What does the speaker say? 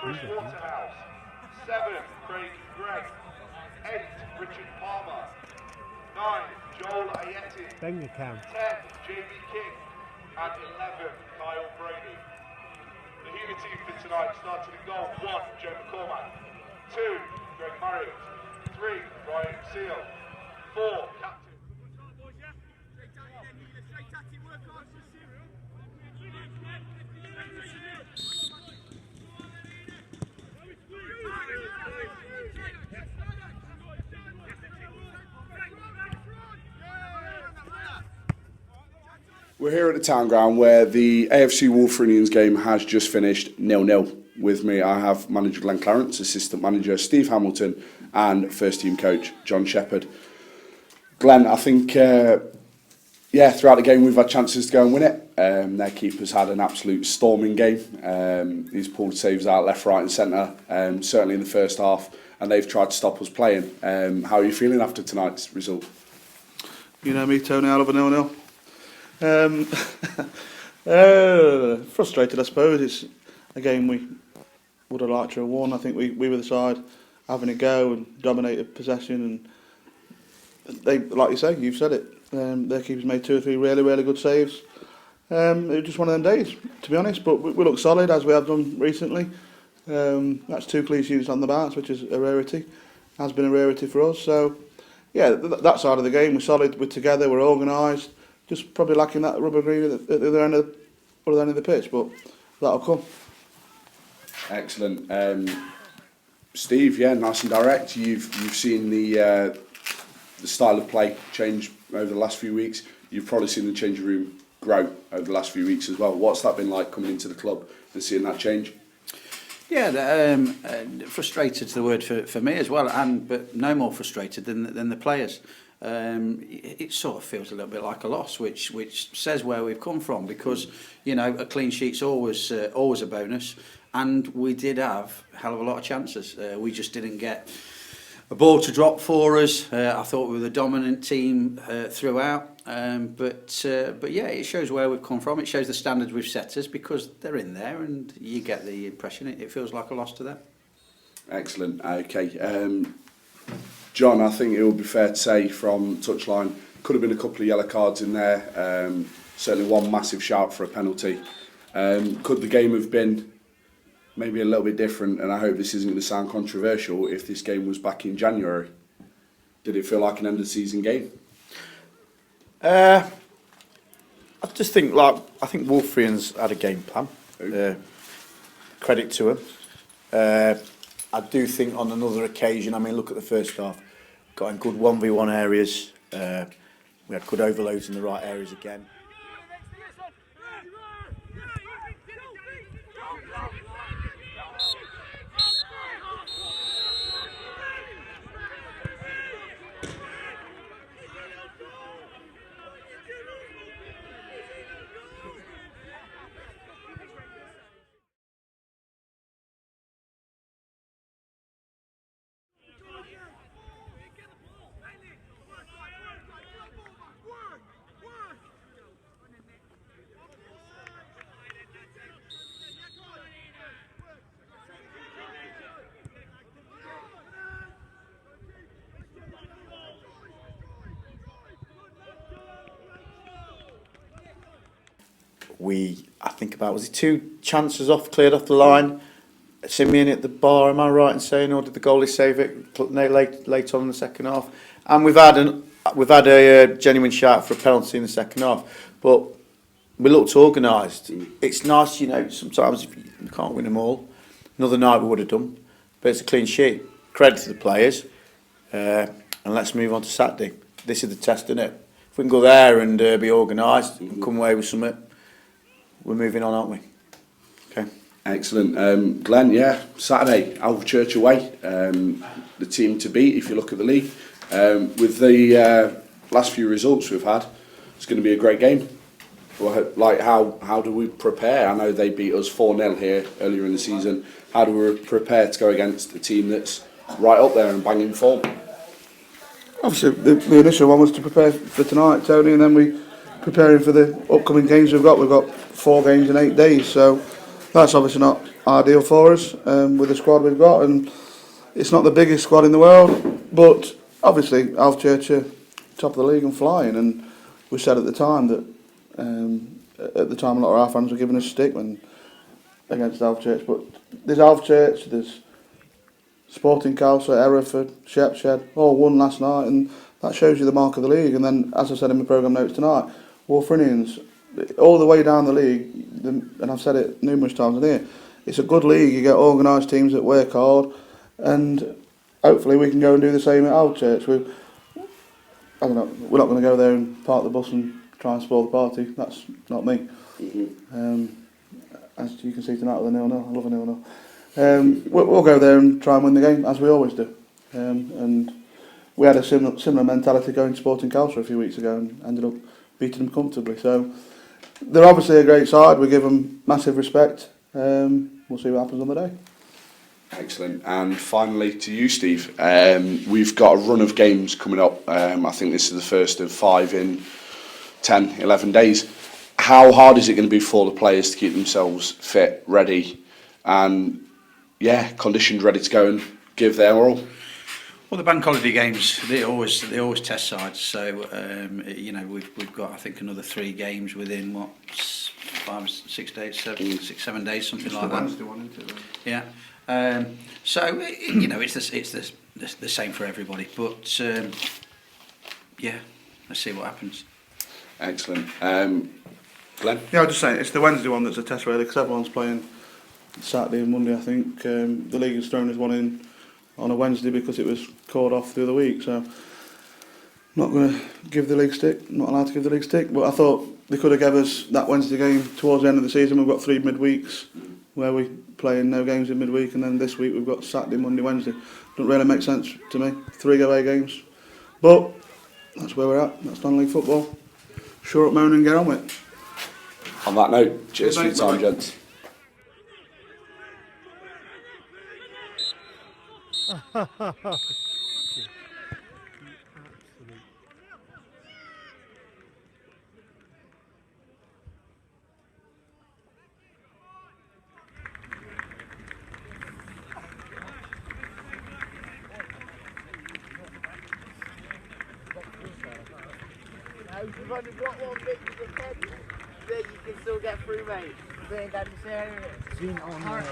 Chris Waterhouse. 7, Craig Gregg. 8, Richard Palmer. 9, Joel Ayeti. Bank account. 10, Jamie King. And 11, Kyle Brady. The Heanor team for tonight started in goal. 1, Joe McCormack. 2, Greg Marriott. 3, Ryan Seal. 4, Captain. We're here at the town ground where the AFC Wulfrunians game has just finished 0-0. With me, I have manager Glenn Clarence, assistant manager Steve Hamilton, and first team coach John Shepherd. Glenn, I think, throughout the game we've had chances to go and win it. Their keeper's had an absolute storming game. He's pulled saves out left, right, and centre, certainly in the first half, and they've tried to stop us playing. How are you feeling after tonight's result? You know me, Tony, I love a 0-0. Frustrated, I suppose. It's a game we would have liked to have won. I think we were the side having a go and dominated possession, and they, like you say, you've said it, their keepers made 2 or 3 really, really good saves. It was just one of them days, to be honest, but we look solid as we have done recently. That's 2 clean sheets on the bounce, which is a rarity, has been a rarity for us. So yeah, that side of the game, we're solid, we're together, we're organised. Just probably lacking that rubber green at the other end of the pitch, but that'll come. Excellent. Steve, yeah, nice and direct. You've seen the style of play change over the last few weeks. You've probably seen the changing room grow over the last few weeks as well. What's that been like coming into the club and seeing that change? Yeah, frustrated's the word for me as well, but no more frustrated than the players. It sort of feels a little bit like a loss, which says where we've come from, because a clean sheet's always a bonus, and we did have a hell of a lot of chances. We just didn't get a ball to drop for us. I thought we were the dominant team throughout, but yeah, it shows where we've come from. It shows the standards we've set us, because they're in there, and you get the impression it feels like a loss to them. Excellent. Okay. John, I think it would be fair to say from touchline, could have been a couple of yellow cards in there, certainly one massive shout for a penalty. Could the game have been maybe a little bit different, and I hope this isn't going to sound controversial, if this game was back in January? Did it feel like an end of season game? I just think, I think Wulfrunians had a game plan. Credit to them. I do think on another occasion, look at the first half, got in good 1v1 areas. We had good overloads in the right areas again. I think was it 2 chances cleared off the line? Simeon hit the bar, am I right in saying, or did the goalie save it late on in the second half? And we've had a genuine shout for a penalty in the second half, but we looked organised. It's nice, sometimes if you can't win them all. Another night we would have done, but it's a clean sheet. Credit to the players, and let's move on to Saturday. This is the test, isn't it? If we can go there and be organised and come away with something, we're moving on, aren't we? Okay. Excellent. Glenn, Saturday, Alvechurch away, the team to beat if you look at the league. With the last few results we've had, it's going to be a great game. How do we prepare? I know they beat us 4-0 here earlier in the season. How do we prepare to go against a team that's right up there and banging form? Obviously, the initial one was to prepare for tonight, Tony, and then we preparing for the upcoming games we've got. We've got 4 games in 8 days, so that's obviously not ideal for us with the squad we've got, and it's not the biggest squad in the world, but obviously Wulfrunians are top of the league and flying, and we said at the time that at the time a lot of our fans were giving us stick when against Wulfrunians, but there's Wulfrunians, there's Sporting Calcio, Hereford, Shepshed, all won last night, and that shows you the mark of the league. And then, as I said in my programme notes tonight, Wulfrunians, all the way down the league, and I've said it numerous times in here, it's a good league. You get organised teams that work hard, and hopefully we can go and do the same at Wulfrunians. I don't know, we're not going to go there and park the bus and try and spoil the party. That's not me. As you can see tonight with a 0-0, I love a 0-0. We'll go there and try and win the game, as we always do. And we had a similar mentality going to Sporting Calcio a few weeks ago and ended up beating them comfortably. So they're obviously a great side. We give them massive respect. We'll see what happens on the day. Excellent. And finally to you, Steve. We've got a run of games coming up. I think this is the first of 5 in 10, 11 days. How hard is it going to be for the players to keep themselves fit, ready, and conditioned, ready to go and give their all? Well, the bank holiday games, they always test sides. So we've got, I think, another 3 games within 5, 6 days, 7 days, something like that. Wednesday one, isn't it? Yeah. It's the same for everybody. But let's see what happens. Excellent. Glenn? Yeah, I was just saying, it's the Wednesday one that's a test really, because everyone's playing Saturday and Monday, I think. The league has thrown us one in on a Wednesday because it was called off the other week, so I'm not going to give the league stick, not allowed to give the league stick, but I thought they could have given us that Wednesday game towards the end of the season. We've got 3 midweeks where we play in no games in midweek, and then this week we've got Saturday, Monday, Wednesday. Doesn't really make sense to me, 3 away games. But that's where we're at, that's non-league football. Shore up, moan and get on with it. On that note, cheers for your time, gents. You've only got 1 bit to defend, then you can still get through, mate. Being down this area. Seen on there.